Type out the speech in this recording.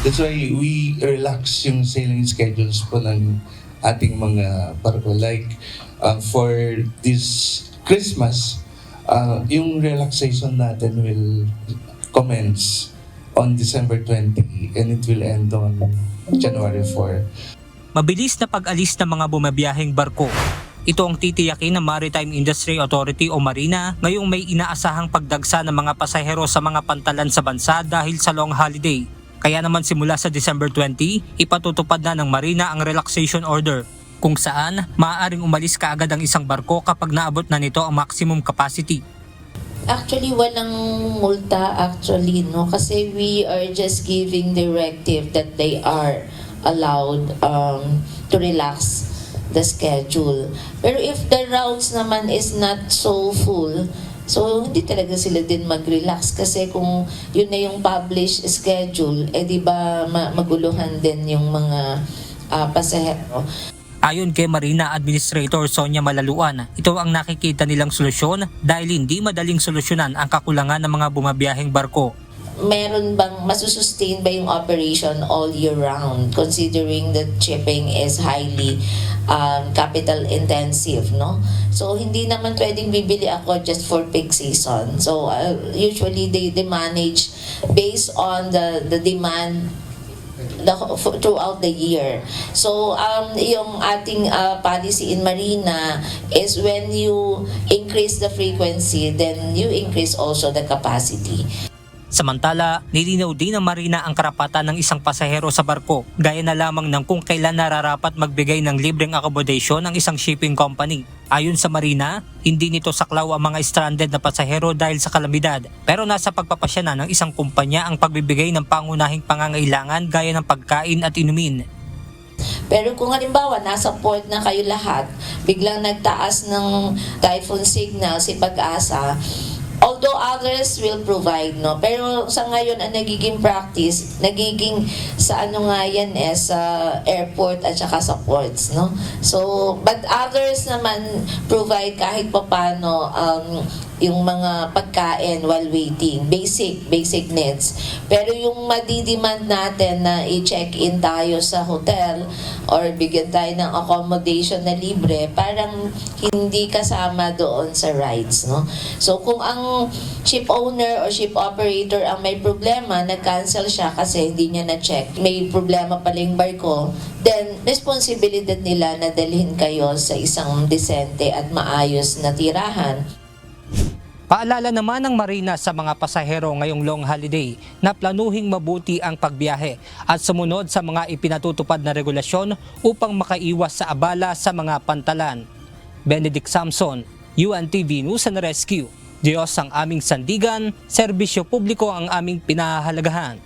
That's why we relax yung sailing schedules po ng ating mga barko. Like for this Christmas, yung relaxation natin will commence on December 20 and it will end on January 4. Mabilis na pag-alis ng mga bumabiyaheng barko. Ito ang titiyakin ng Maritime Industry Authority o Marina ngayong may inaasahang pagdagsa ng mga pasahero sa mga pantalan sa bansa dahil sa long holiday. Kaya naman simula sa December 20, ipatutupad na ng Marina ang relaxation order, kung saan maaaring umalis kaagad ang isang barko kapag naabot na nito ang maximum capacity. Actually, walang multa actually, no? Kasi we are just giving directive that they are allowed to relax the schedule. Pero if the routes naman is not so full, so hindi talaga sila din mag-relax kasi kung yun na yung published schedule, di ba maguluhan din yung mga pasahero. Ayon kay Marina Administrator Sonia Malaluan, ito ang nakikita nilang solusyon dahil hindi madaling solusyonan ang kakulangan ng mga bumabiyaheng barko. Meron bang masusustain ba yung operation all year round considering that shipping is highly capital intensive, no? So hindi naman pwedeng bibili ako just for peak season. So usually they manage based on the demand throughout the year. So yung ating policy in Marina is when you increase the frequency, then you increase also the capacity. Samantala, nilinaw din ng Marina ang karapatan ng isang pasahero sa barko, gaya na lamang ng kung kailan nararapat magbigay ng libreng accommodation ng isang shipping company. Ayon sa Marina, hindi nito saklaw ang mga stranded na pasahero dahil sa kalamidad, pero nasa pagpapasya na ng isang kumpanya ang pagbibigay ng pangunahing pangangailangan gaya ng pagkain at inumin. Pero kung halimbawa nasa port na kayo lahat, biglang nagtaas ng typhoon signal si Pag-asa, although others will provide, no? Pero sa ngayon, ang nagiging practice, nagiging sa ano nga yan sa airport at saka sa ports, no? So, but others naman provide kahit papano yung mga pagkain while waiting, basic needs. Pero yung madidemand natin na i-check-in tayo sa hotel or bigyan tayo ng accommodation na libre, parang hindi kasama doon sa rides, no? So, kung ang ship owner or ship operator ang may problema, nag-cancel siya kasi hindi niya na-check, may problema pala yung barko, then responsibilidad nila na dalhin kayo sa isang desente at maayos na tirahan. Paalala naman ng Marina sa mga pasahero ngayong long holiday na planuhing mabuti ang pagbiyahe at sumunod sa mga ipinatutupad na regulasyon upang makaiwas sa abala sa mga pantalan. Benedict Samson, UNTV News and Rescue. Diyos ang aming sandigan, serbisyo publiko ang aming pinahahalagahan.